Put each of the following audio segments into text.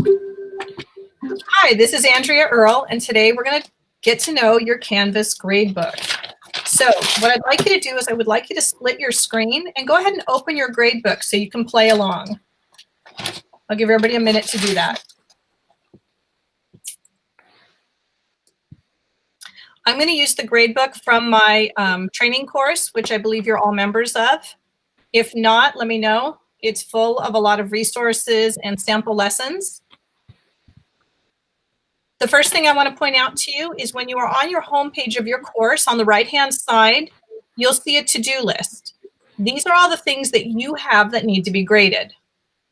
Hi, this is Andrea Earle, and today we're going to get to know your Canvas gradebook. So what I'd like you to do is I would like you to split your screen and go ahead and open your gradebook so you can play along. I'll give everybody a minute to do that. I'm going to use the gradebook from my training course, which I believe you're all members of. If not, let me know. It's full of a lot of resources and sample lessons. The first thing I want to point out to you is when you are on your home page of your course, on the right-hand side, you'll see a to-do list. These are all the things that you have that need to be graded.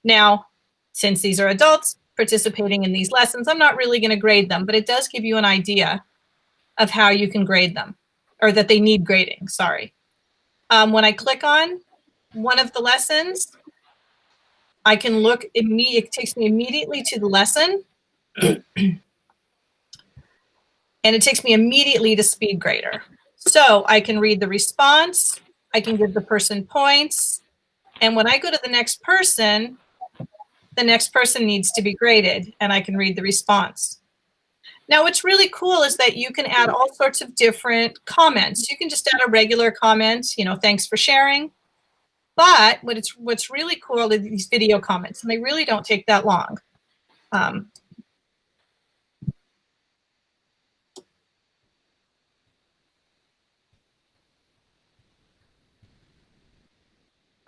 Now, since these are adults participating in these lessons, I'm not really going to grade them, but it does give you an idea of how you can grade them, or that they need grading, sorry. When I click on one of the lessons, I can look, it takes me immediately to the lesson. And it takes me immediately to SpeedGrader. So I can read the response, I can give the person points, and when I go to the next person needs to be graded, and I can read the response. Now what's really cool is that you can add all sorts of different comments. You can just add a regular comment, you know, thanks for sharing. But what's really cool are these video comments, and they really don't take that long.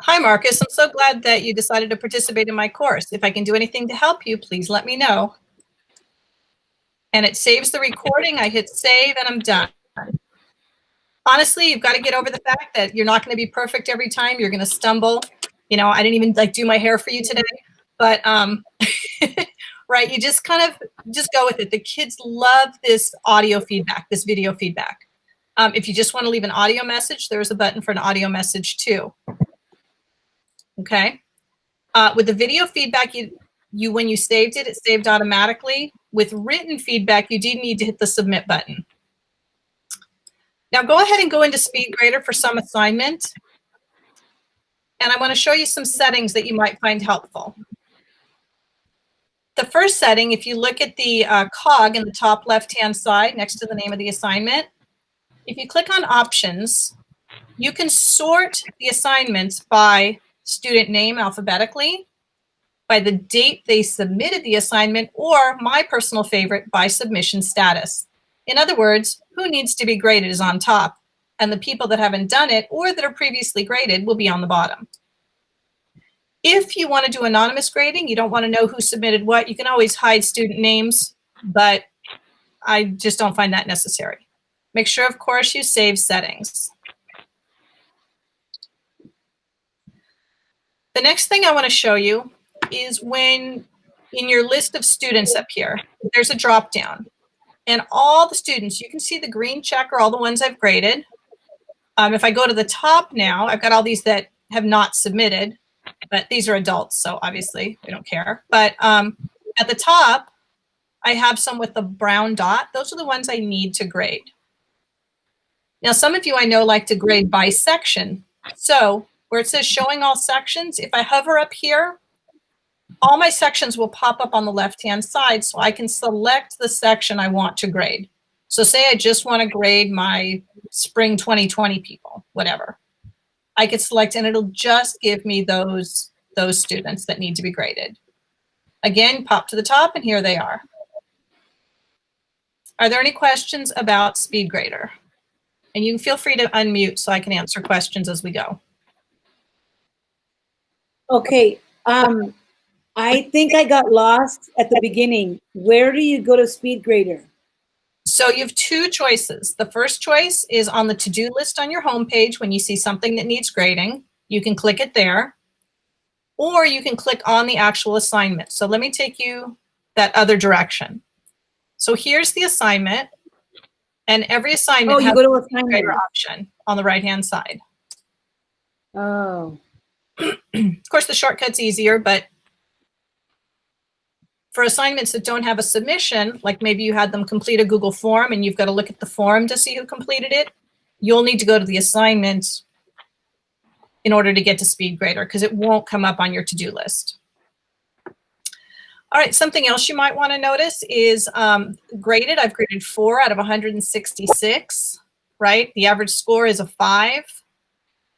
Hi, Marcus. I'm so glad that you decided to participate in my course. If I can do anything to help you, please let me know. And it saves the recording. I hit save and I'm done. Honestly, you've got to get over the fact that you're not going to be perfect every time. You're going to stumble. You know, I didn't even do my hair for you today, but right, you just kind of go with it. The kids love this audio feedback, this video feedback. If you just want to leave an audio message, there's a button for an audio message too. Okay. With the video feedback, when you saved it, it saved automatically. With written feedback, you do need to hit the submit button. Now go ahead and go into SpeedGrader for some assignment. And I want to show you some settings that you might find helpful. The first setting, if you look at the cog in the top left-hand side next to the name of the assignment, if you click on options, you can sort the assignments by student name alphabetically, by the date they submitted the assignment, or my personal favorite, by submission status. In other words, who needs to be graded is on top, and the people that haven't done it or that are previously graded will be on the bottom. If you want to do anonymous grading, you don't want to know who submitted what, you can always hide student names, but I just don't find that necessary. Make sure, of course, you save settings. The next thing I want to show you is when in your list of students up here, there's a drop down. And all the students, you can see the green check are all the ones I've graded. If I go to the top now, I've got all these that have not submitted, but these are adults, so obviously we don't care. But at the top, I have some with the brown dot. Those are the ones I need to grade. Now, some of you I know like to grade by section. So where it says showing all sections, if I hover up here, all my sections will pop up on the left-hand side so I can select the section I want to grade. So say I just want to grade my spring 2020 people, whatever. I could select and it'll just give me those students that need to be graded. Again, pop to the top and here they are. Are there any questions about SpeedGrader? And you can feel free to unmute so I can answer questions as we go. Okay, I think I got lost at the beginning. Where do you go to SpeedGrader? So you have two choices. The first choice is on the to-do list on your homepage. When you see something that needs grading, you can click it there, or you can click on the actual assignment. So let me take you that other direction. So here's the assignment, and every assignment has a SpeedGrader option on the right-hand side. Oh. Of course, the shortcut's easier, but for assignments that don't have a submission, like maybe you had them complete a Google form and you've got to look at the form to see who completed it, you'll need to go to the assignment in order to get to SpeedGrader because it won't come up on your to-do list. All right, something else you might want to notice is graded. I've graded 4 out of 166, right? The average score is a 5.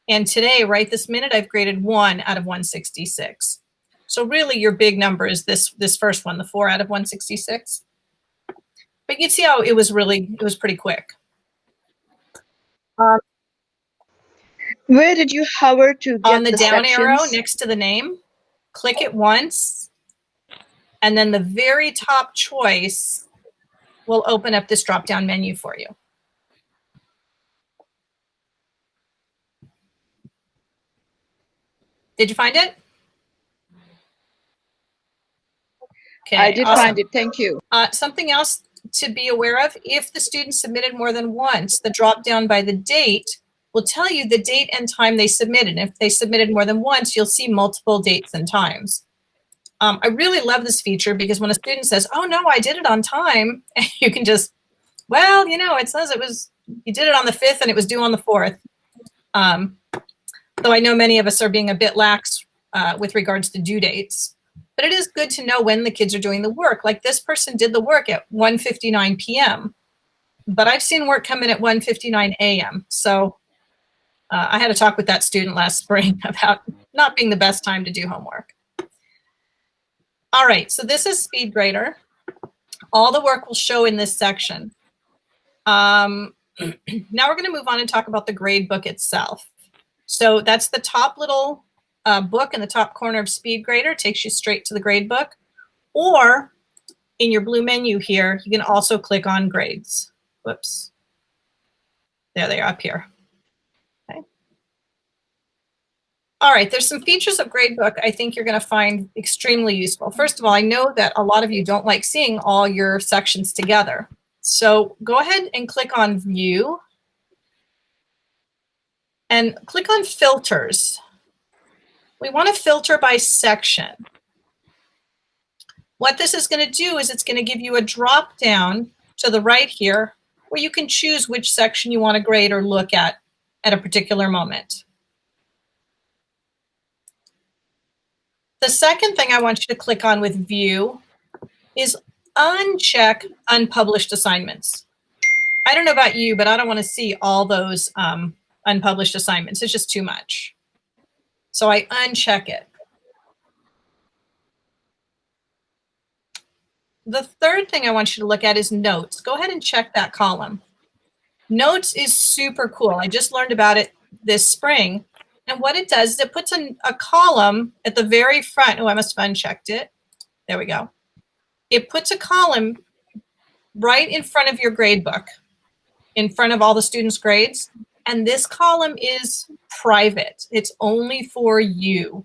And today, right this minute, I've graded 1 out of 166. So really your big number is this first one, the 4 out of 166. But you can see how it was pretty quick. Where did you hover to get on the down sections? arrow next to the name, click it once, and then the very top choice will open up this drop-down menu for you. Did you find it? Okay, I did awesome. find it. Thank you. Something else to be aware of, if the student submitted more than once, the drop-down by the date will tell you the date and time they submitted. If they submitted more than once, you'll see multiple dates and times. I really love this feature because when a student says, oh no, I did it on time, you can just, well, you know, it says you did it on the 5th and it was due on the 4th. Though I know many of us are being a bit lax with regards to due dates. But it is good to know when the kids are doing the work. Like this person did the work at 1:59 p.m. But I've seen work come in at 1:59 a.m. So I had a talk with that student last spring about not being the best time to do homework. All right, so this is SpeedGrader. All the work will show in this section. Now we're going to move on and talk about the grade book itself. So that's the top little book in the top corner of SpeedGrader, takes you straight to the grade book. Or in your blue menu here, you can also click on grades. Whoops. There they are up here. Okay. All right, there's some features of Gradebook I think you're going to find extremely useful. First of all, I know that a lot of you don't like seeing all your sections together. So go ahead and click on View and click on Filters. We want to filter by section. What this is going to do is it's going to give you a drop down to the right here where you can choose which section you want to grade or look at a particular moment. The second thing I want you to click on with View is uncheck unpublished assignments. I don't know about you, but I don't want to see all those unpublished assignments. It's just too much. So I uncheck it. The third thing I want you to look at is Notes. Go ahead and check that column. Notes is super cool. I just learned about it this spring. And what it does is it puts a column at the very front. Oh, I must have unchecked it. There we go. It puts a column right in front of your grade book, in front of all the students' grades. And this column is private. It's only for you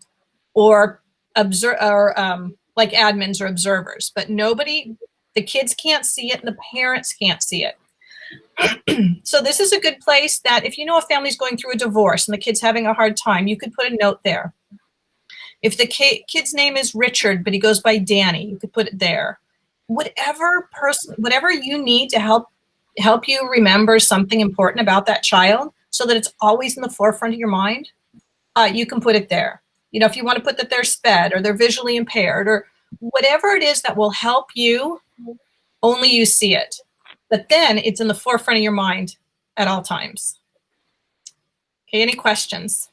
or like admins or observers, but nobody, the kids can't see it and the parents can't see it. So this is a good place that if you know a family's going through a divorce and the kid's having a hard time, you could put a note there. If the kid's name is Richard, but he goes by Danny, you could put it there. Whatever you need to help you remember something important about that child so that it's always in the forefront of your mind, you can put it there. You know, if you want to put that they're sped or they're visually impaired or whatever it is that will help you, only you see it. But then it's in the forefront of your mind at all times. Okay, any questions?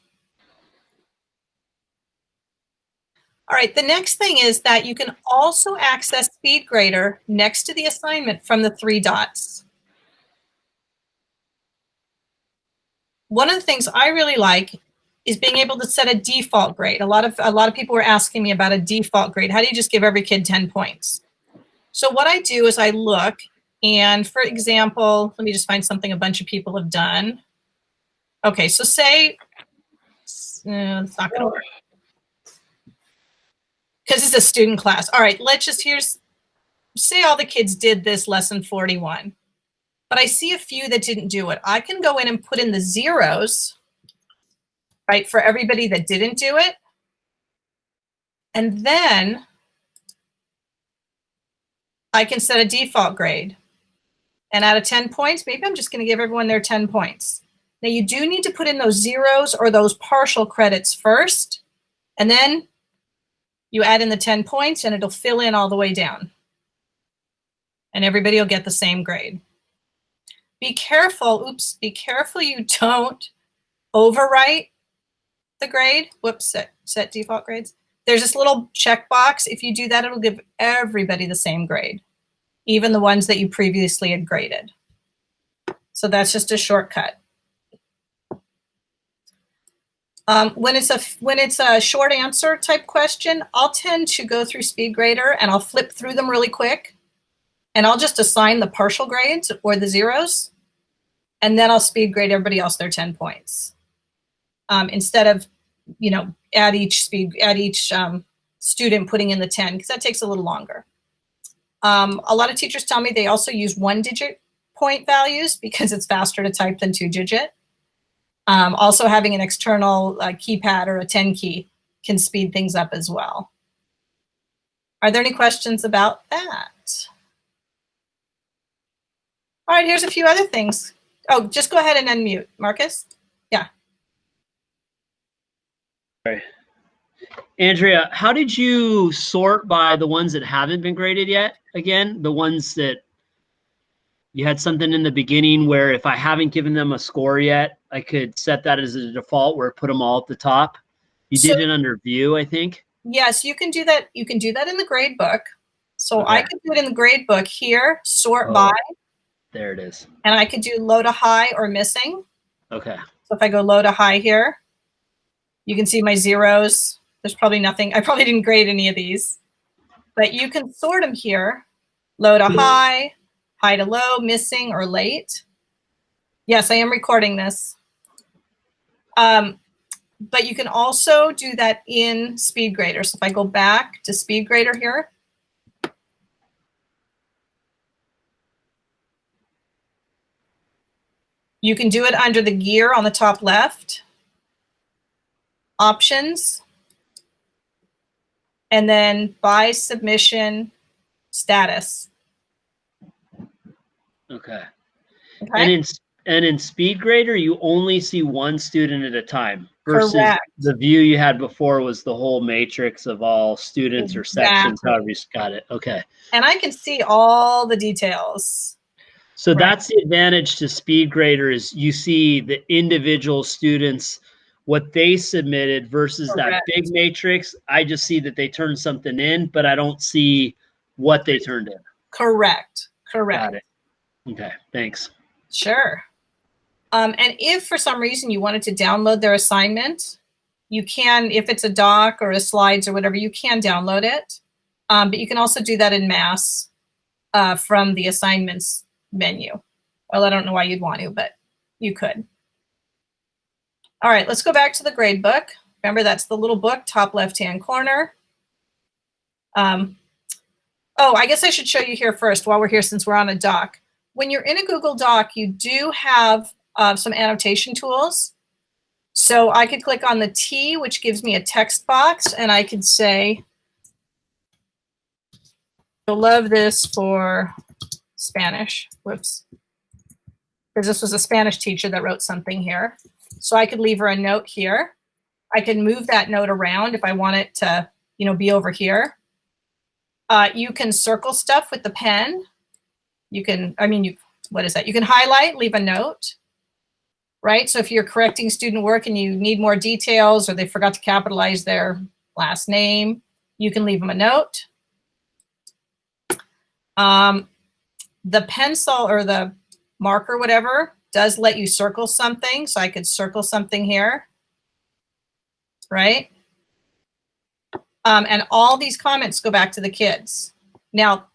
All right, the next thing is that you can also access SpeedGrader next to the assignment from the 3 dots. One of the things I really like is being able to set a default grade. A lot of people were asking me about a default grade. How do you just give every kid 10 points? So what I do is I look, and for example, let me just find something a bunch of people have done. Okay, so say, it's not gonna work. Because it's a student class. All right, let's just, say all the kids did this lesson 41. But I see a few that didn't do it. I can go in and put in the zeros, right, for everybody that didn't do it. And then I can set a default grade. And out of 10 points, maybe I'm just going to give everyone their 10 points. Now you do need to put in those zeros or those partial credits first, and then You add in the 10 points and it'll fill in all the way down. And everybody will get the same grade. Be careful, be careful you don't overwrite the grade. Whoops, set default grades. There's this little checkbox. If you do that, it'll give everybody the same grade, even the ones that you previously had graded. So that's just a shortcut. When it's a short answer type question, I'll tend to go through SpeedGrader and I'll flip through them really quick, and I'll just assign the partial grades or the zeros, and then I'll SpeedGrade everybody else their 10 points. Instead of, at each student putting in the 10, because that takes a little longer. A lot of teachers tell me they also use 1-digit point values because it's faster to type than 2-digit. Also having an external keypad or a 10 key can speed things up as well. Are there any questions about that? All right, here's a few other things. Oh, just go ahead and unmute. Marcus? Yeah. Sorry. Andrea, how did you sort by the ones that haven't been graded yet? Again, the ones that you had something in the beginning where if I haven't given them a score yet, I could set that as a default where I put them all at the top. You did it under view, I think. Yes, you can do that. You can do that in the grade book. So Okay. I could do it in the grade book here, sort by. There it is. And I could do low to high or missing. Okay. So if I go low to high here, you can see my zeros. There's probably nothing. I probably didn't grade any of these. But you can sort them here, low to high, high to low, missing, or late. Yes, I am recording this. But you can also do that in SpeedGrader. So if I go back to SpeedGrader here, you can do it under the gear on the top left, options, and then by submission status. Okay. Okay. And in SpeedGrader, you only see one student at a time versus Correct. the view you had before was the whole matrix of all students or sections, however you got it. Okay. And I can see all the details. So that's the advantage to SpeedGrader is you see the individual students, what they submitted versus that big matrix. I just see that they turned something in, but I don't see what they turned in. Correct. Correct. Got it. Okay, thanks. Sure. And if for some reason you wanted to download their assignment, you can, if it's a doc or a slides or whatever, you can download it. But you can also do that in mass from the assignments menu. Well, I don't know why you'd want to, but you could. All right, let's go back to the grade book. Remember, that's the little book, top left-hand corner. Oh, I guess I should show you here first while we're here since we're on a doc. When you're in a Google Doc, you do have some annotation tools. So I could click on the T, which gives me a text box, and I could say, you'll love this for Spanish. Whoops. Because this was a Spanish teacher that wrote something here. So I could leave her a note here. I can move that note around if I want it to, be over here. You can circle stuff with the pen. You can, what is that? You can highlight, leave a note, right? So if you're correcting student work and you need more details or they forgot to capitalize their last name, you can leave them a note. The pencil or the marker, whatever, does let you circle something. So I could circle something here, right? And all these comments go back to the kids. Now,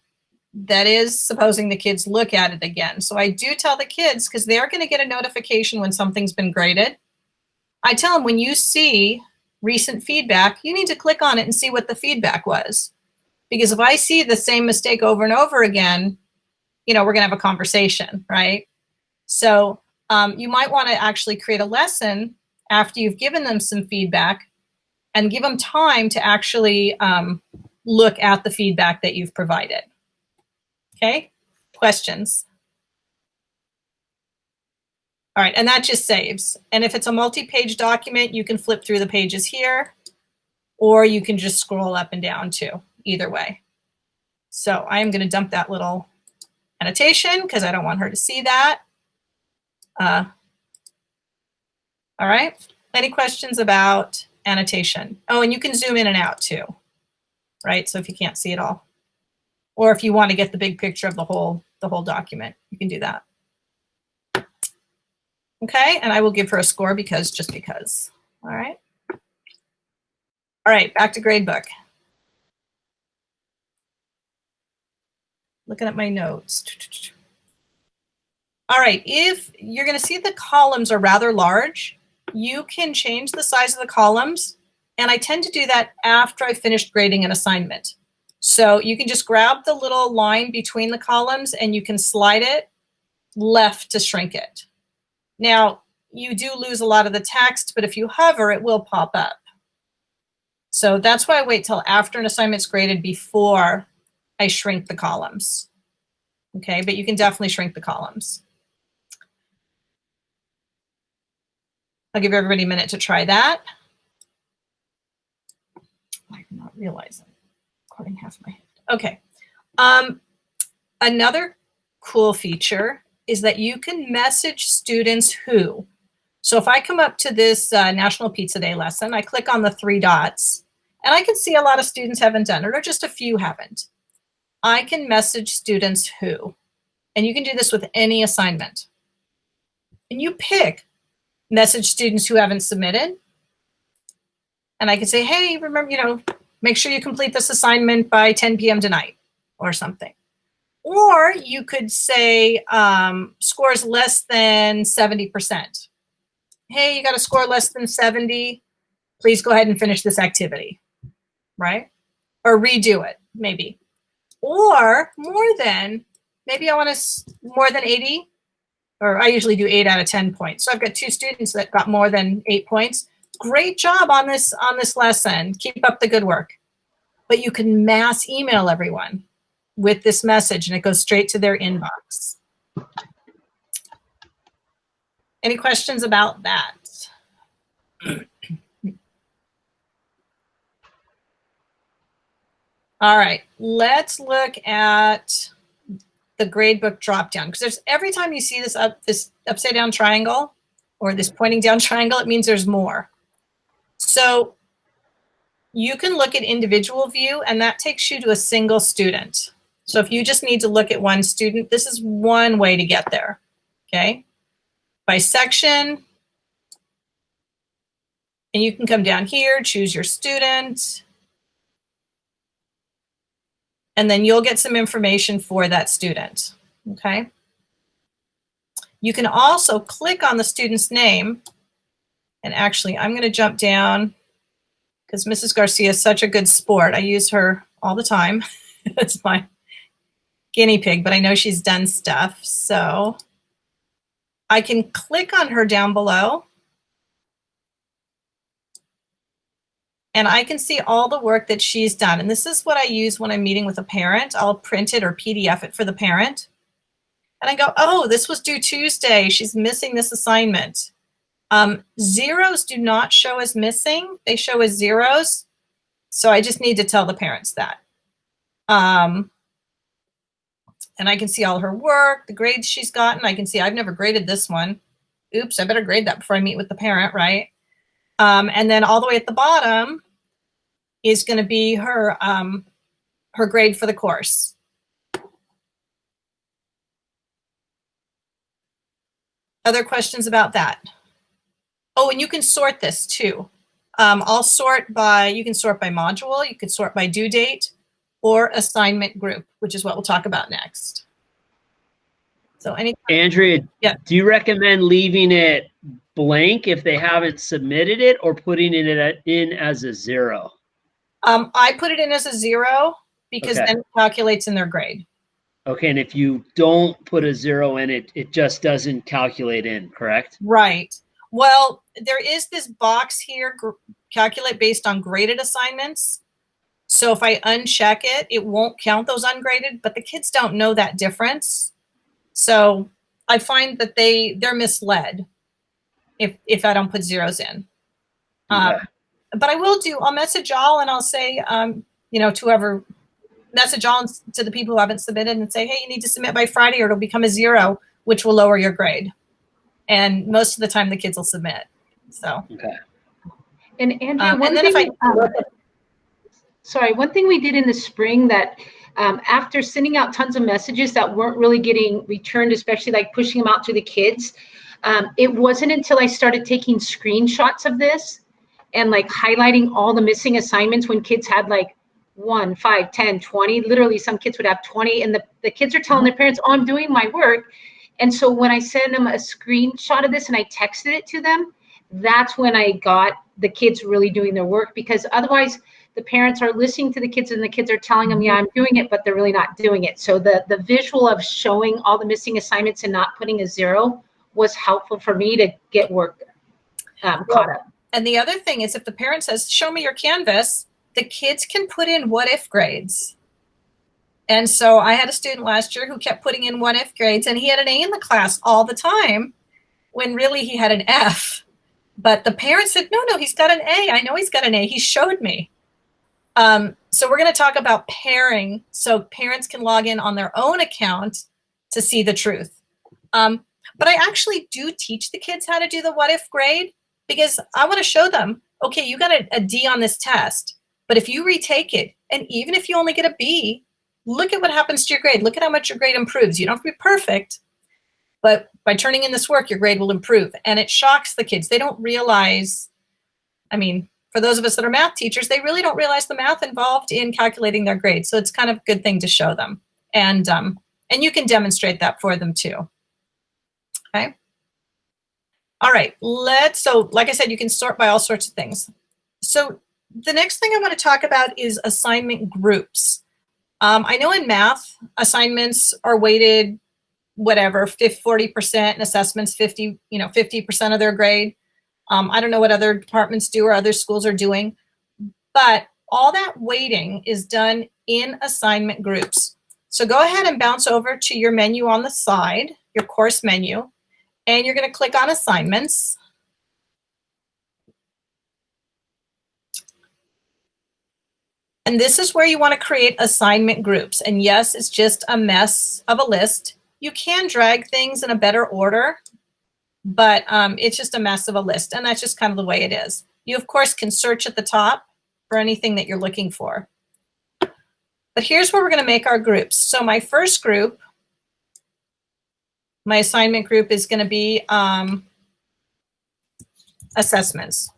that is supposing the kids look at it again. So I do tell the kids, because they're going to get a notification when something's been graded. I tell them when you see recent feedback, you need to click on it and see what the feedback was. Because if I see the same mistake over and over again, we're going to have a conversation, right? So you might want to actually create a lesson after you've given them some feedback and give them time to actually look at the feedback that you've provided. Okay, questions? All right, and that just saves. And if it's a multi-page document, you can flip through the pages here, or you can just scroll up and down too, either way. So I'm going to dump that little annotation because I don't want her to see that. All right. Any questions about annotation? Oh, and you can zoom in and out too, right? So if you can't see it all, or if you want to get the big picture of the whole document, you can do that. Okay, and I will give her a score just because. All right. All right, back to gradebook. Looking at my notes. All right, if you're going to see the columns are rather large, you can change the size of the columns, and I tend to do that after I finished grading an assignment. So you can just grab the little line between the columns and you can slide it left to shrink it. Now, you do lose a lot of the text, but if you hover, it will pop up. So that's why I wait till after an assignment's graded before I shrink the columns. Okay, but you can definitely shrink the columns. I'll give everybody a minute to try that. I did not realize I'm recording half my head. Okay. Another cool feature is that you can message students who. So if I come up to this National Pizza Day lesson, I click on the 3 dots, and I can see a lot of students haven't done it, or just a few haven't. I can message students who, and you can do this with any assignment. And you pick message students who haven't submitted. And I can say, hey, remember, make sure you complete this assignment by 10 p.m. tonight or something. Or you could say scores less than 70%. Hey, you got a score less than 70. Please go ahead and finish this activity, right? Or redo it, maybe. Or maybe I want more than 80, or I usually do 8 out of 10 points. So I've got 2 students that got more than 8 points. Great job on this lesson. Keep up the good work. But you can mass email everyone with this message, and it goes straight to their inbox. Any questions about that? All right, let's look at the gradebook dropdown, because every time you see this upside down triangle or this pointing down triangle, it means there's more. So you can look at individual view, and that takes you to a single student. So if you just need to look at one student, this is one way to get there, okay? By section, and you can come down here, choose your student, and then you'll get some information for that student, okay? You can also click on the student's name, and actually I'm going to jump down because Mrs. Garcia is such a good sport. I use her all the time. It's my guinea pig, but I know she's done stuff. So I can click on her down below, and I can see all the work that she's done. And this is what I use when I'm meeting with a parent. I'll print it or PDF it for the parent. And I go, oh, this was due Tuesday. She's missing this assignment. Zeros do not show as missing. They show as zeros. So I just need to tell the parents that. And I can see all her work, the grades she's gotten. I can see I've never graded this one. Oops, I better grade that before I meet with the parent, right? And then all the way at the bottom is going to be her grade for the course. Other questions about that? Oh, and you can sort this too. I'll sort by, you can sort by module, you can sort by due date, or assignment group, which is what we'll talk about next. So Andrea, yeah. Do you recommend leaving it blank if they haven't submitted it, or putting it in as a 0? I put it in as a 0 because Okay. then it calculates in their grade. Okay, and if you don't put a 0 in it, it just doesn't calculate in, correct? Right. Well, there is this box here, calculate based on graded assignments. So if I uncheck it, it won't count those ungraded, but the kids don't know that difference. So I find that they're misled if I don't put zeros in. Okay. but I will I'll message y'all and I'll say, you know, to whoever, message all to the people who haven't submitted and say, hey, you need to submit by Friday or it'll become a 0, which will lower your grade. And most of the time the kids will submit. So. Okay. And Andrea, one thing we did in the spring that after sending out tons of messages that weren't really getting returned, especially like pushing them out to the kids, it wasn't until I started taking screenshots of this and like highlighting all the missing assignments when kids had like 1, 5, 10, 20, literally some kids would have 20, and the kids are telling their parents, oh, I'm doing my work. And so when I sent them a screenshot of this and I texted it to them, that's when I got the kids really doing their work, because otherwise the parents are listening to the kids and the kids are telling them, yeah, I'm doing it, but they're really not doing it. So the visual of showing all the missing assignments and not putting a 0 was helpful for me to get work caught up. And the other thing is, if the parent says, show me your Canvas, the kids can put in what if grades. And so I had a student last year who kept putting in what if grades, and he had an A in the class all the time when really he had an F. But the parent said, no, he's got an A. I know he's got an A. He showed me. So we're going to talk about pairing so parents can log in on their own account to see the truth. But I actually do teach the kids how to do the what if grade, because I want to show them, okay, you got a D on this test, but if you retake it, and even if you only get a B, look at what happens to your grade. Look at how much your grade improves. You don't have to be perfect, but by turning in this work, your grade will improve. And it shocks the kids. They don't realize, I mean, for those of us that are math teachers, they really don't realize the math involved in calculating their grade. So it's kind of a good thing to show them. And you can demonstrate that for them too. Okay. All right, so like I said, you can sort by all sorts of things. So the next thing I want to talk about is assignment groups. I know in math, assignments are weighted, whatever, 40%, and assessments 50% of their grade. I don't know what other departments do or other schools are doing, but all that weighting is done in assignment groups. So go ahead and bounce over to your menu on the side, your course menu, and you're going to click on assignments. And this is where you want to create assignment groups. And yes, it's just a mess of a list. You can drag things in a better order, but it's just a mess of a list. And that's just kind of the way it is. You, of course, can search at the top for anything that you're looking for. But here's where we're going to make our groups. So my first group, my assignment group, is going to be assessments.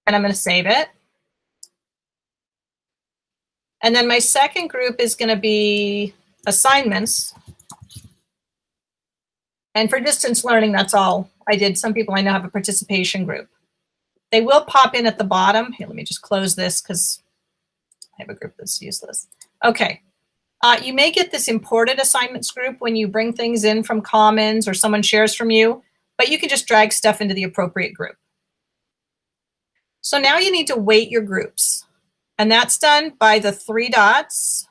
And I'm going to save it. And then my second group is going to be assignments. And for distance learning, that's all I did. Some people I know have a participation group. They will pop in at the bottom. Here, let me just close this because I have a group that's useless. Okay. You may get this imported assignments group when you bring things in from Commons or someone shares from you, but you can just drag stuff into the appropriate group. So now you need to weight your groups. And that's done by the 3 dots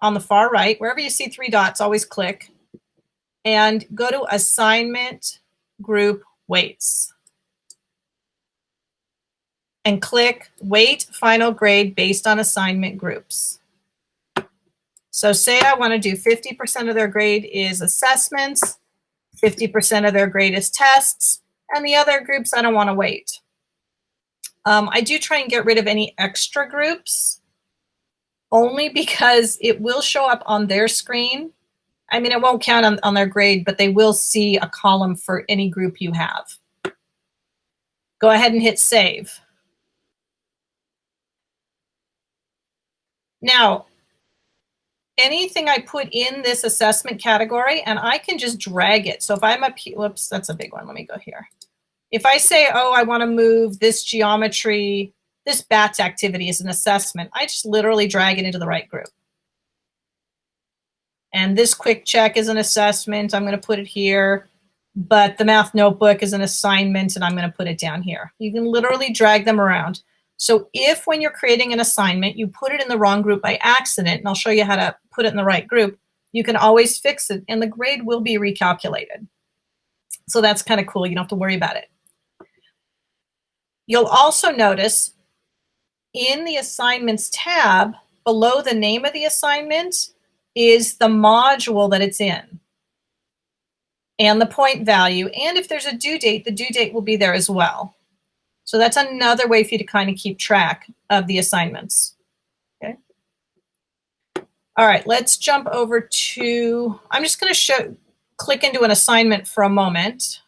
on the far right. Wherever you see 3 dots, always click and go to Assignment Group Weights. And click Weight Final Grade based on assignment groups. So say I want to do 50% of their grade is assessments, 50% of their grade is tests, and the other groups I don't want to weight. I do try and get rid of any extra groups only because it will show up on their screen. I mean, it won't count on their grade, but they will see a column for any group you have. Go ahead and hit save. Now, anything I put in this assessment category, and I can just drag it. So if I'm up here, whoops, that's a big one. Let me go here. If I say, oh, I want to move this geometry, this BATS activity is an assessment, I just literally drag it into the right group. And this quick check is an assessment. I'm going to put it here. But the math notebook is an assignment, and I'm going to put it down here. You can literally drag them around. So if when you're creating an assignment, you put it in the wrong group by accident, and I'll show you how to put it in the right group, you can always fix it, and the grade will be recalculated. So that's kind of cool. You don't have to worry about it. You'll also notice in the assignments tab, below the name of the assignment is the module that it's in and the point value. And if there's a due date, the due date will be there as well. So that's another way for you to kind of keep track of the assignments. Okay. All right, let's jump over to, I'm just going to click into an assignment for a moment.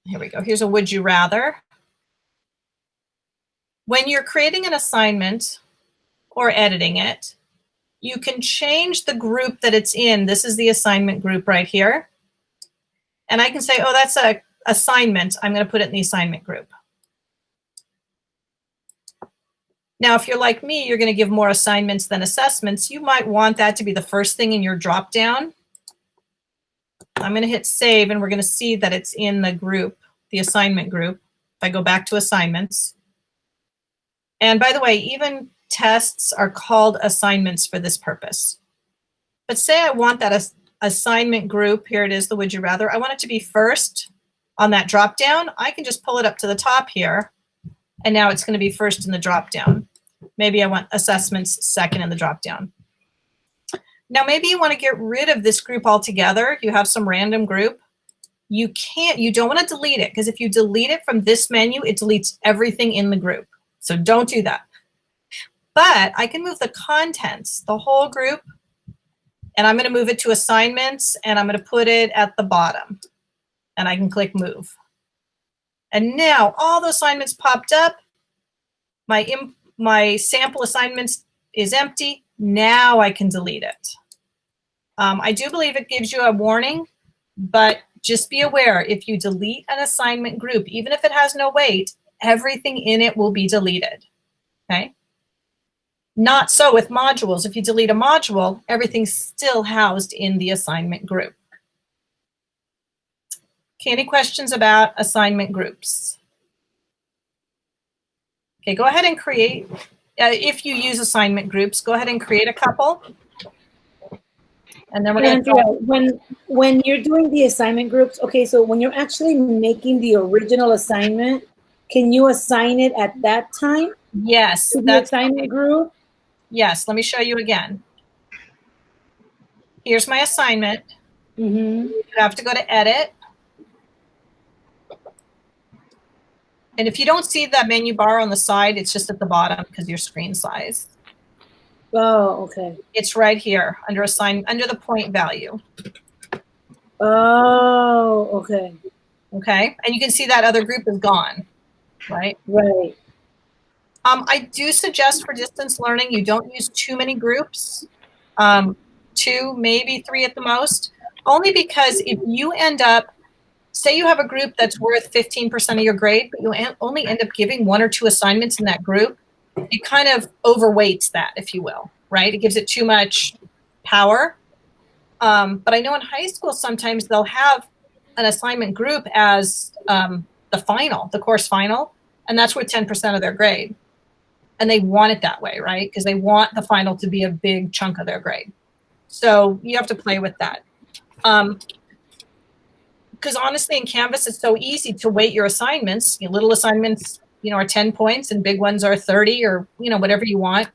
Here we go. Here's a would you rather. When you're creating an assignment or editing it, you can change the group that it's in. This is the assignment group right here. And I can say, oh, that's an assignment. I'm going to put it in the assignment group. Now, if you're like me, you're going to give more assignments than assessments. You might want that to be the first thing in your drop-down. I'm going to hit save, and we're going to see that it's in the group, the assignment group. If I go back to assignments. And by the way, even tests are called assignments for this purpose. But say I want that assignment group, here it is, the would you rather, I want it to be first on that drop down. I can just pull it up to the top here, and now it's going to be first in the drop down. Maybe I want assessments second in the drop down. Now maybe you want to get rid of this group altogether. You have some random group. You don't want to delete it, because if you delete it from this menu, it deletes everything in the group. So don't do that. But I can move the contents, the whole group, and I'm going to move it to assignments, and I'm going to put it at the bottom. And I can click move. And now all the assignments popped up. My sample assignments is empty. Now I can delete it. I do believe it gives you a warning, but just be aware, if you delete an assignment group, even if it has no weight, everything in it will be deleted, okay? Not so with modules. If you delete a module, everything's still housed in the assignment group. Okay, any questions about assignment groups? Okay, go ahead and create, if you use assignment groups, go ahead and create a couple. And then we're going to when you're doing the assignment groups, okay, so when you're actually making the original assignment, can you assign it at that time? Yes. To the assignment group? Yes, let me show you again. Here's my assignment. You have to go to edit. And if you don't see that menu bar on the side, it's just at the bottom because your screen size. Oh, okay. It's right here under under the point value. Oh, okay. Okay, and you can see that other group is gone, right? Right. I do suggest for distance learning, you don't use too many groups, 2, maybe 3 at the most, only because if you end up, say you have a group that's worth 15% of your grade, but you only end up giving 1 or 2 assignments in that group, it kind of overweights that, if you will, right? It gives it too much power. But I know in high school, sometimes they'll have an assignment group as the final, the course final, and that's worth 10% of their grade. And they want it that way, right? Because they want the final to be a big chunk of their grade. So you have to play with that. Because honestly, in Canvas, it's so easy to weight your assignments. Little assignments, are 10 points, and big ones are 30, or whatever you want.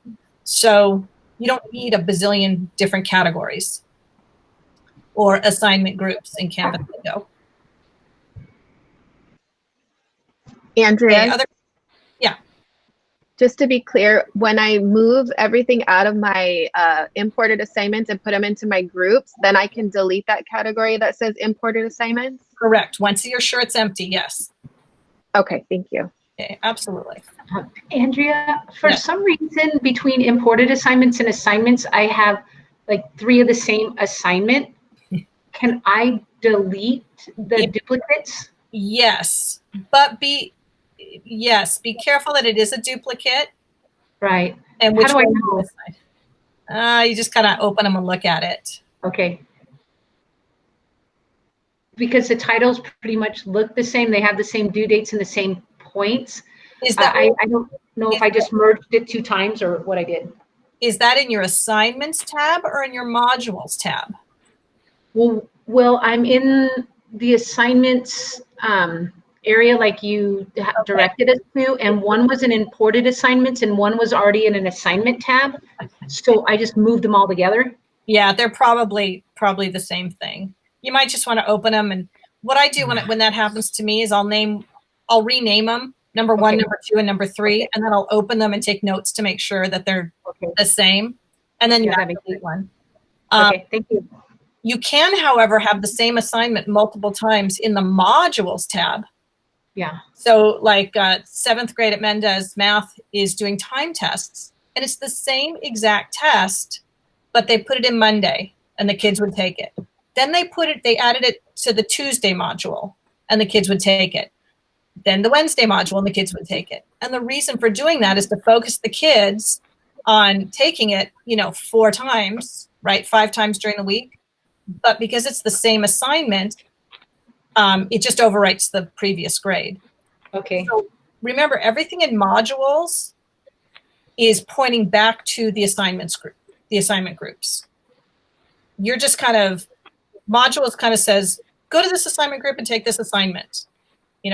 So you don't need a bazillion different categories or assignment groups in Canvas Window. Andrea, Okay, just to be clear, when I move everything out of my imported assignments and put them into my groups, then I can delete that category that says imported assignments? Correct. Once you're sure it's empty, yes. Okay, thank you. Okay, absolutely. Andrea, for some reason, between imported assignments and assignments, I have like 3 of the same assignment. Can I delete the duplicates? Yes, but be careful that it is a duplicate. Right. And which How do I one know? you just kind of open them and look at it. Okay. Because the titles pretty much look the same. They have the same due dates and the same points. Is that I don't know if I just merged it 2 times or what I did. Is that in your assignments tab or in your modules tab? Well, I'm in the assignments area like you directed us to, and one was an imported assignments and one was already in an assignment tab. So I just moved them all together. Yeah, they're probably the same thing. You might just want to open them. And what I do when that happens to me is I'll rename them number 1, number 2, and number 3, and then I'll open them and take notes to make sure that they're the same. And then you have one. Okay, thank you. You can, however, have the same assignment multiple times in the modules tab. Yeah. So like 7th grade at Mendez Math is doing time tests, and it's the same exact test, but they put it in Monday and the kids would take it. Then they added it to the Tuesday module and the kids would take it. Then the Wednesday module and the kids would take it. And the reason for doing that is to focus the kids on taking it, 4 times, right? 5 times during the week. But because it's the same assignment, it just overwrites the previous grade. Okay. So remember, everything in modules is pointing back to the assignment groups. You're just modules kind of says, go to this assignment group and take this assignment.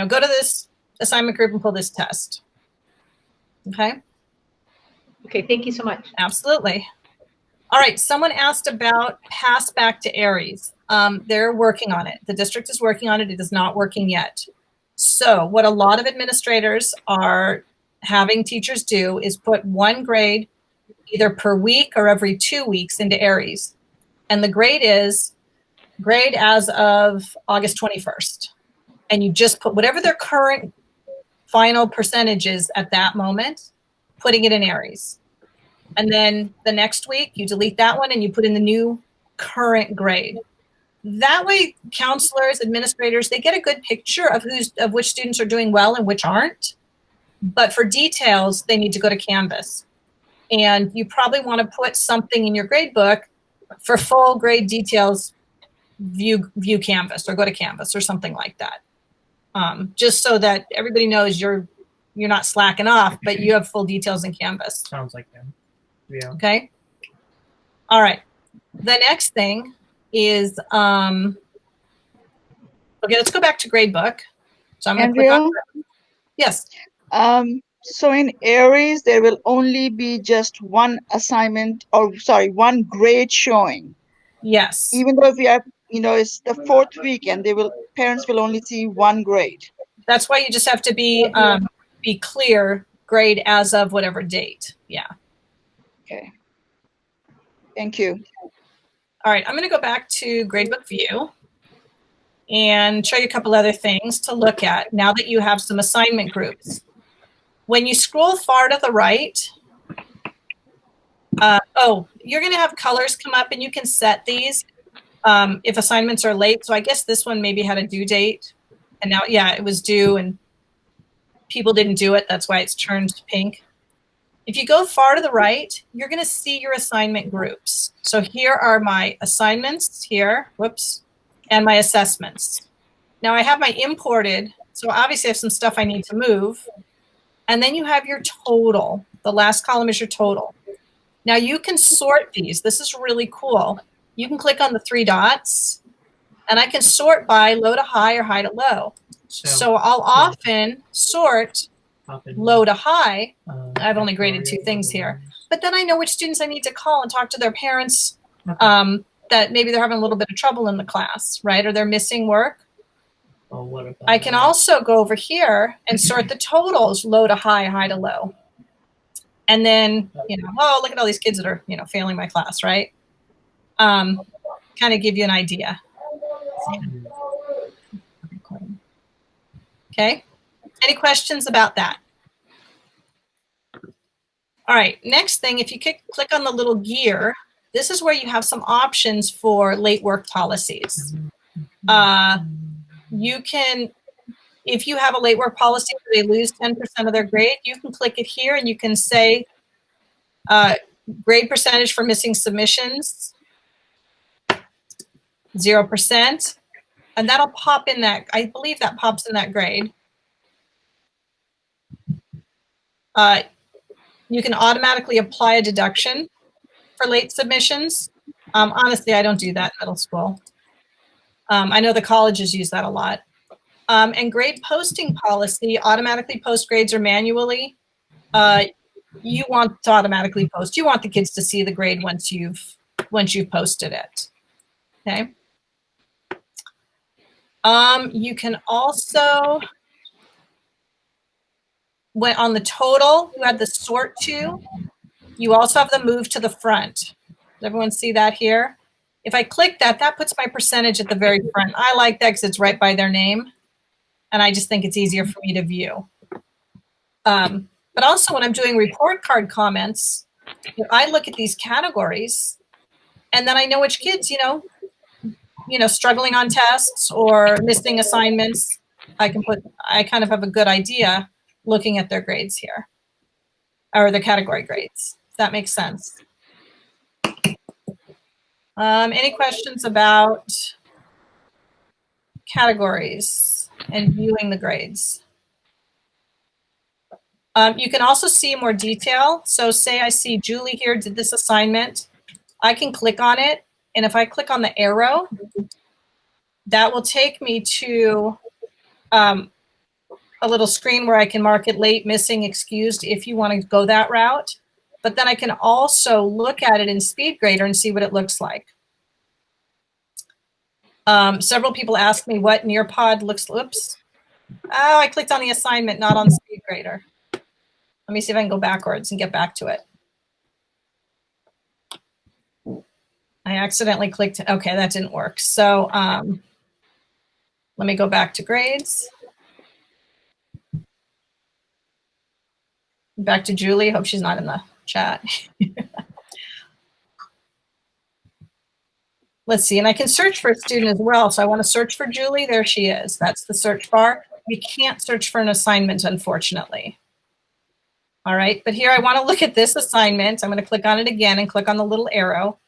Go to this assignment group and pull this test. Okay? Okay, thank you so much. Absolutely. All right, someone asked about pass back to Aries. They're working on it. The district is working on it. It is not working yet. So what a lot of administrators are having teachers do is put 1 grade either per week or every 2 weeks into Aries. And the grade is grade as of August 21st. And you just put whatever their current final percentage is at that moment, putting it in Aries. And then the next week you delete that one and you put in the new current grade. That way counselors, administrators, they get a good picture of which students are doing well and which aren't. But for details, they need to go to Canvas. And you probably want to put something in your grade book for full grade details, view Canvas or go to Canvas or something like that. Just so that everybody knows you're not slacking off, but you have full details in Canvas. Sounds like them. Yeah. Okay. All right. The next thing is, okay, let's go back to gradebook. So I'm going to click on, yes. So in Aries, there will only be just one assignment, or sorry, one grade showing. Yes. Even though if you have, it's the 4th week and parents will only see 1 grade. That's why you just have to be clear, grade as of whatever date. Yeah. Okay. Thank you. All right, I'm going to go back to gradebook view and show you a couple other things to look at now that you have some assignment groups. When you scroll far to the right, you're going to have colors come up and you can set these if assignments are late. So I guess this one maybe had a due date and now, yeah, it was due and people didn't do it. That's why it's turned pink. If you go far to the right, you're going to see your assignment groups. So here are my assignments here, whoops, and my assessments. Now I have my imported, so obviously I have some stuff I need to move. And then you have your total. The last column is your total. Now you can sort these. This is really cool. You can click on the 3 dots, and I can sort by low to high or high to low. So I'll often sort low to high. I've only graded 2 things here. But then I know which students I need to call and talk to their parents that maybe they're having a little bit of trouble in the class, right? Or they're missing work. I can also go over here and sort the totals low to high, high to low. And then, look at all these kids that are, failing my class, right? Kind of give you an idea. Okay. Any questions about that? All right, next thing, if you click on the little gear, this is where you have some options for late work policies. You can, if you have a late work policy where they lose 10% of their grade, you can click it here and you can say grade percentage for missing submissions, 0%. And that'll pop in that, I believe that pops in that grade. You can automatically apply a deduction for late submissions. Honestly, I don't do that in middle school. I know the colleges use that a lot. And grade posting policy, automatically post grades or manually. You want to automatically post. You want the kids to see the grade once you've posted it. Okay. You can also, when on the total, you have the sort to. You also have the move to the front. Does everyone see that here? If I click that, that puts my percentage at the very front. I like that because it's right by their name. And I just think it's easier for me to view. But also when I'm doing report card comments, I look at these categories and then I know which kids, struggling on tests or missing assignments. I kind of have a good idea looking at their grades here, or the category grades. If that makes sense. Any questions about categories and viewing the grades? You can also see more detail. So say I see Julie here did this assignment. I can click on it. And if I click on the arrow, that will take me to a little screen where I can mark it late, missing, excused, if you want to go that route. But then I can also look at it in SpeedGrader and see what it looks like. Several people asked me what Nearpod looks, oops. Oh, I clicked on the assignment, not on SpeedGrader. Let me see if I can go backwards and get back to it. I accidentally clicked, okay, that didn't work. So let me go back to grades. Back to Julie, hope she's not in the chat. Let's see, and I can search for a student as well. So I want to search for Julie, there she is. That's the search bar. We can't search for an assignment, unfortunately. All right, but here I want to look at this assignment. I'm going to click on it again and click on the little arrow.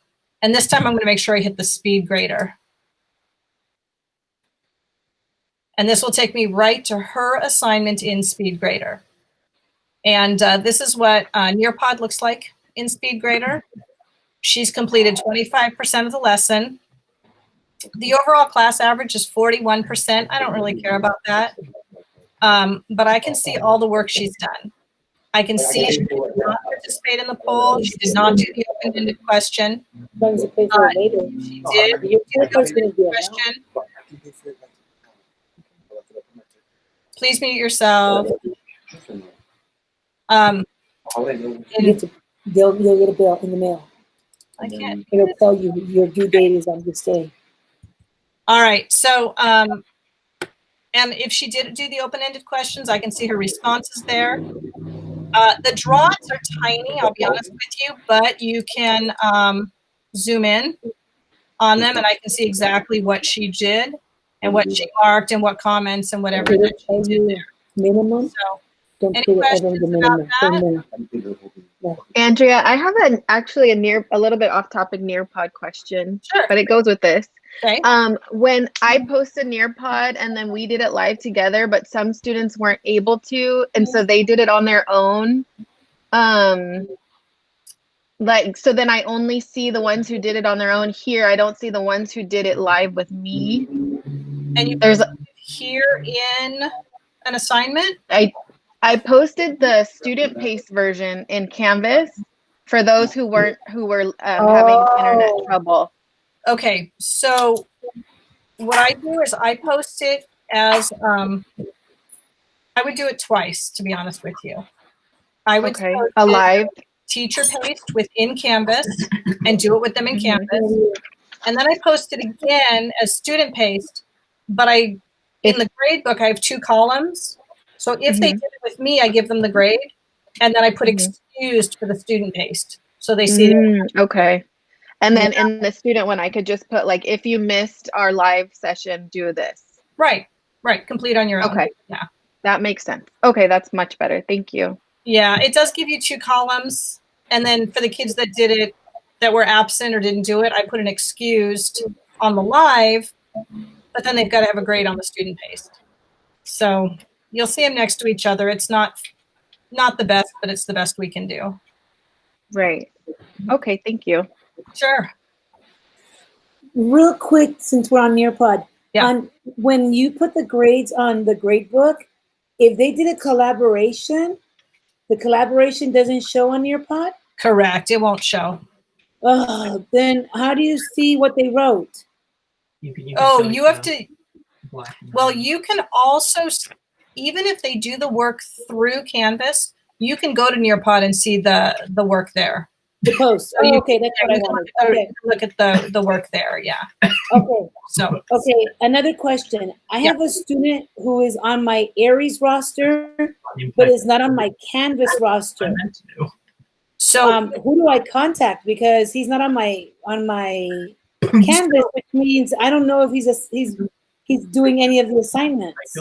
And this time I'm going to make sure I hit the SpeedGrader. And this will take me right to her assignment in SpeedGrader. And this is what Nearpod looks like in SpeedGrader. She's completed 25% of the lesson. The overall class average is 41%. I don't really care about that. But I can see all the work she's done. I can see she did not participate in the poll. She did not do the open-ended question. She did do the open-ended question. Please mute yourself. You'll get a bill in the mail. I can't. It'll tell you your due date is on this day. All right. So, and if she did do the open-ended questions, I can see her responses there. The draws are tiny, I'll be honest with you, but you can zoom in on them and I can see exactly what she did and what she marked and what comments and whatever that she did there. Minimum. So, Don't any put it over questions the minimum. about Andrea, I have actually a little bit off topic Nearpod question, Sure. but it goes with this. Okay. When I posted Nearpod and then we did it live together, but some students weren't able to, and so they did it on their own. So then I only see the ones who did it on their own here. I don't see the ones who did it live with me. And There's here in an assignment? I posted the student paced version in Canvas for those who were having internet trouble. Okay, so what I do is I post it as, I would do it twice, to be honest with you. I would Okay, post a it live. teacher paced within Canvas and do it with them in Canvas. And then I post it again as student paced, but in the grade book, I have 2 columns. So if they did it with me, I give them the grade, and then I put excused for the student paced. So they see it. Okay. And then in the student one, I could just put like, if you missed our live session, do this. Right, complete on your own. Okay. Yeah. That makes sense. Okay, that's much better. Thank you. Yeah, it does give you 2 columns. And then for the kids that did it, that were absent or didn't do it, I put an excused on the live, but then they've got to have a grade on the student paced. So you'll see them next to each other. It's not the best, but it's the best we can do. Right. Okay, thank you. Sure. Real quick, since we're on Nearpod, Yeah. When you put the grades on the grade book, if they did a collaboration, the collaboration doesn't show on your pod? Correct. It won't show. Then how do you see what they wrote? You can You have to. black and Well, red. you can also, even if they do the work through Canvas, you can go to Nearpod and see the work there. The post. So you Okay, that's what I wanted. Okay. Look at the work there. Yeah. Okay. So Okay, another question. I have a student who is on my Aries roster, but is not on my Canvas roster. So Who do I contact? Because he's not on my Canvas, which means I don't know if he's doing any of the assignments.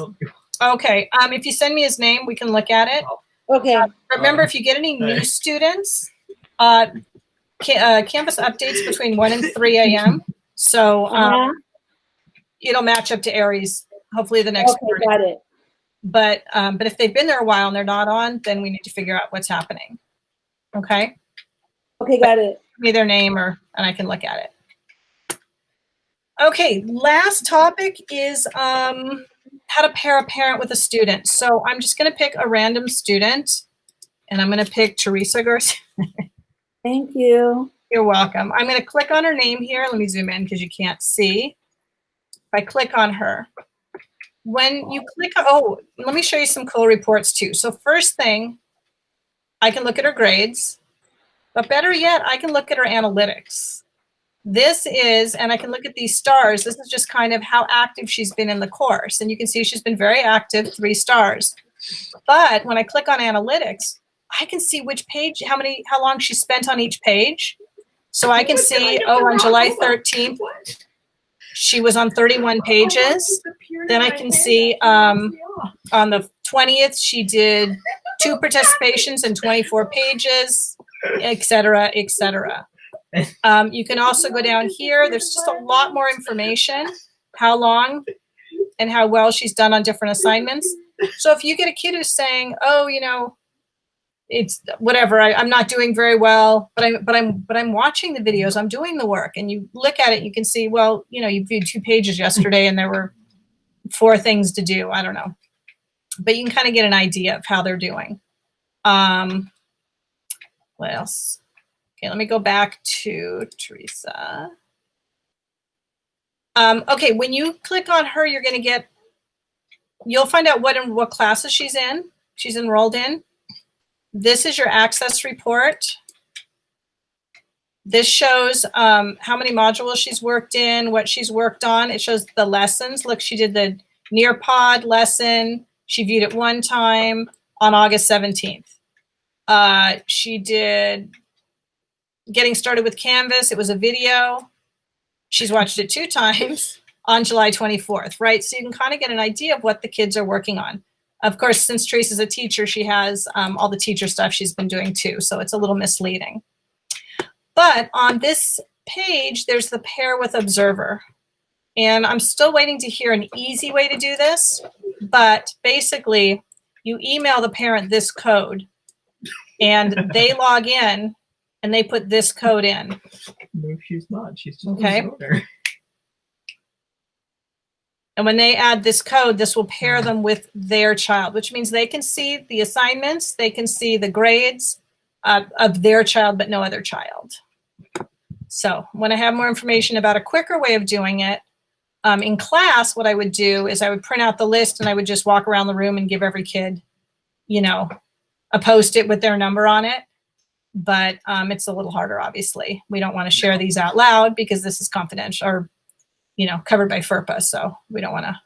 okay. If you send me his name, we can look at it. Okay. Remember, if you get any new students, Canvas updates between 1 and 3 a.m. So it'll match up to Aries, hopefully the next morning. Got it. But if they've been there a while and they're not on, then we need to figure out what's happening. Okay. Okay, got it. Give me their name and I can look at it. Okay, last topic is how to pair a parent with a student. So I'm just going to pick a random student, and I'm going to pick Teresa Garcia. Thank you. You're welcome. I'm going to click on her name here. Let me zoom in because you can't see. If I click on her, when you click, let me show you some cool reports too. So first thing, I can look at her grades, but better yet, I can look at her analytics. This is, and I can look at these stars. This is just kind of how active she's been in the course. And you can see she's been very active, 3 stars. But when I click on analytics, I can see which page, how long she spent on each page. So I can see, on July 13th, she was on 31 pages. Then I can see on the 20th, she did 2 participations and 24 pages, et cetera, et cetera. You can also go down here. There's just a lot more information, how long and how well she's done on different assignments. So if you get a kid who's saying, it's whatever, I'm not doing very well, but I'm watching the videos, I'm doing the work, and you look at it, you can see, well, you viewed 2 pages yesterday and there were 4 things to do. I don't know, but you can kind of get an idea of how they're doing. What else? Okay, let me go back to Teresa. Okay, when you click on her, you'll find out what classes she's enrolled in. This is your access report. This shows how many modules she's worked in, what she's worked on. It shows the lessons. Look, she did the Nearpod lesson. She viewed it 1 time on August 17th. She did Getting Started with Canvas. It was a video. She's watched it 2 times on July 24th, right? So you can kind of get an idea of what the kids are working on. Of course, since Teresa's a teacher, she has all the teacher stuff she's been doing too, so it's a little misleading. But on this page, there's the pair with observer. And I'm still waiting to hear an easy way to do this, but basically you email the parent this code and they log in and they put this code in. No, she's not. She's just okay. a And when they add this code, this will pair them with their child, which means they can see the assignments, they can see the grades of their child, but no other child. So when I have more information about a quicker way of doing it, in class, what I would do is I would print out the list and I would just walk around the room and give every kid, a Post-it with their number on it. But it's a little harder, obviously. We don't want to share these out loud because this is confidential or, covered by FERPA. So we don't want to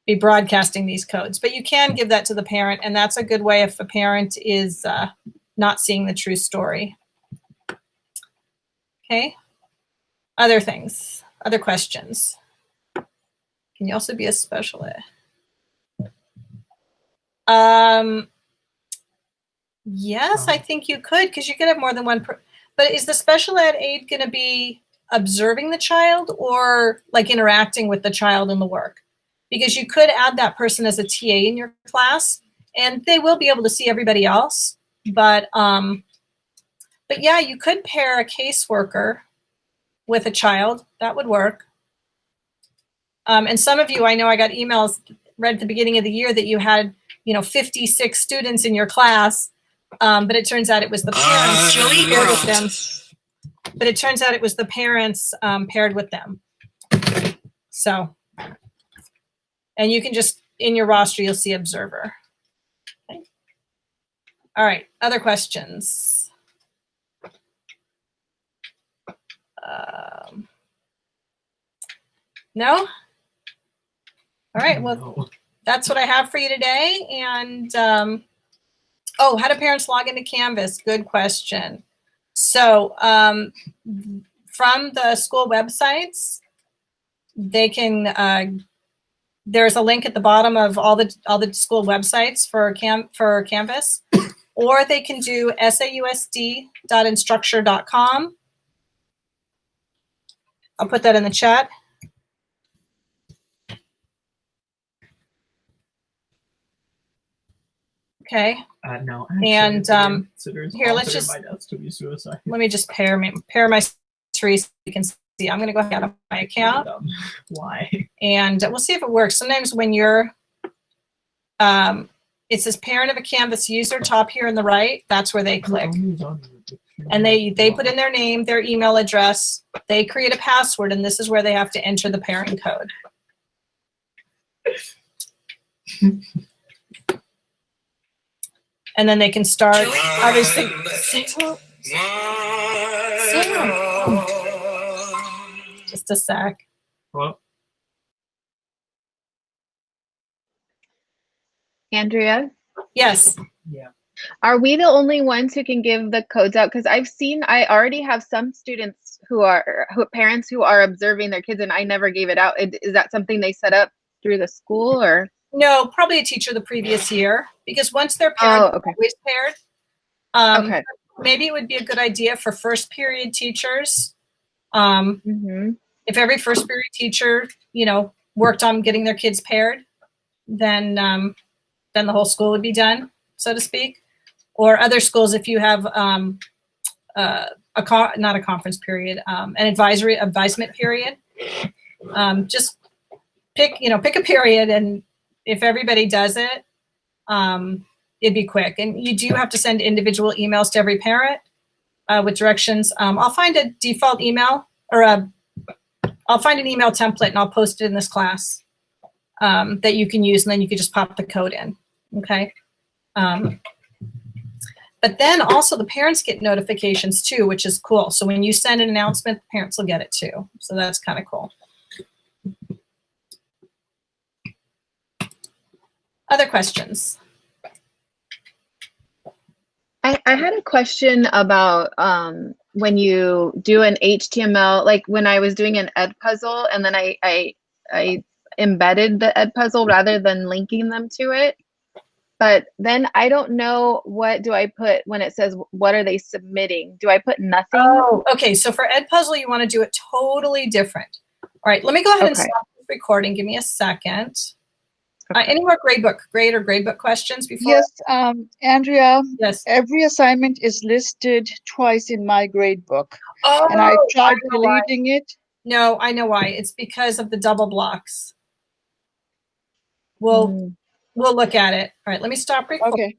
be broadcasting these codes. But you can give that to the parent, and that's a good way if a parent is not seeing the true story. Okay. Other things, other questions. Can you also be a special ed? Yes, I think you could, because you could have more than one. But is the special ed aide going to be observing the child or like interacting with the child in the work? Because you could add that person as a TA in your class, and they will be able to see everybody else. But yeah, you could pair a caseworker with a child. That would work. And some of you, I know I got emails right at the beginning of the year that you had, 56 students in your class, but it turns out it was the parents paired with them. But it turns out it was the parents paired with them. So, and you can just, in your roster, you'll see observer. Okay. All right, other questions? No? All right, well, No. that's what I have for you today. And, how do parents log into Canvas? Good question. So from the school websites, they can, there's a link at the bottom of all the school websites for Canvas, or they can do sausd.instructure.com. I'll put that in the chat. Okay. No. And Considers here, let's just my deaths to be suicide. let me just pair my three so you can see. I'm going to go ahead on my account. Why? And we'll see if it works. Sometimes when you're, it says parent of a Canvas user top here in the right, that's where they click. And they put in their name, their email address, they create a password, and this is where they have to enter the pairing code. And then they can start, obviously. Just a sec. Well, Andrea, Yes. yeah. are we the only ones who can give the codes out? Because I already have some students parents who are observing their kids, and I never gave it out. Is that something they set up through the school, or? No, probably a teacher the previous year, because once they're paired, Oh, okay. always paired. Okay. Maybe it would be a good idea for first period teachers. Mm-hmm. If every first period teacher, worked on getting their kids paired, then the whole school would be done, so to speak. Or other schools, if you have not a conference period, an advisement period, just pick a period, and if everybody does it, it'd be quick. And you do have to send individual emails to every parent with directions. I'll find a default email, or I'll find an email template, and I'll post it in this class that you can use, and then you can just pop the code in. Okay. But then also the parents get notifications too, which is cool. So when you send an announcement, the parents will get it too. So that's kind of cool. Other questions? I had a question about when you do an HTML, like when I was doing an ed puzzle, and then I embedded the ed puzzle rather than linking them to it. But then I don't know, what do I put when it says, what are they submitting? Do I put nothing? Oh, okay. So for ed puzzle, you want to do it totally different. All right, let me go ahead and stop this recording. Give me a second. Any more gradebook questions before? Yes, Andrea. Yes. Every assignment is listed twice in my gradebook. Oh, and I tried know why. deleting it. No, I know why. It's because of the double blocks. We'll look at it. All right, let me stop recording. Okay.